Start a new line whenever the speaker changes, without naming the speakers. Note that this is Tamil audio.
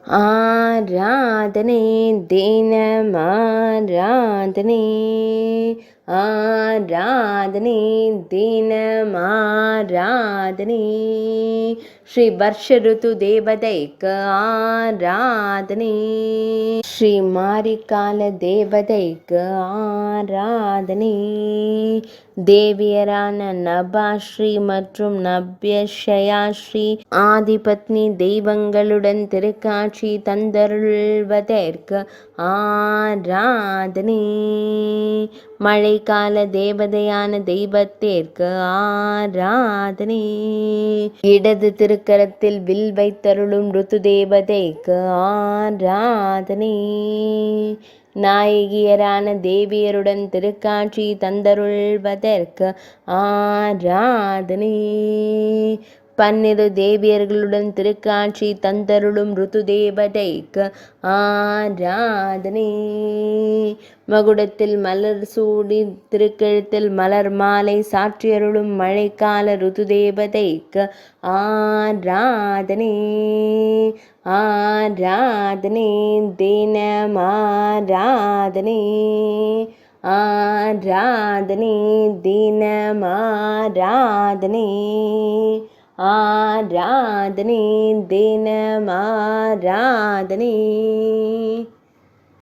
ஆராதனை தினமாராதனை ஆராதனை தினமாராதனை ஸ்ரீ வருஷ ருத்து தேவதைக்கு ஆராதனை ஸ்ரீ மாரிக்கால தேவதைக்கு ஆராதனை தேவியரான நபாஸ்ரீ மற்றும் நவ்யஷயாஸ்ரீ ஆதிபத்னி தெய்வங்களுடன் திருக்காட்சி தந்தருள்வதற்கு ஆராதனை மழைக்கால தேவதையான தெய்வத்திற்கு ஆராதனை இடது திருக்கரத்தில் வில் வைத்தருளும் ருத்து தேவதைக்கு ஆராதனை நாயகியரான தேவியருடன் திருக்காட்சி தந்தருள்வதற்கு ஆராதனை பன்னிரு தேவியர்களுடன் திருக்காட்சி தந்தருளும் ருத்து தேவதைக்கு ஆராதனை மகுடத்தில் மலர் சூடி திருக்கழுத்தில் மலர் மாலை சாற்றியருளும் மழைக்கால ருத்து தேவதைக்கு ஆராதனை ஆராதனை தினமாராதனை ஆராதனை தினமாராதனை ஆராதனை தினமாராதனை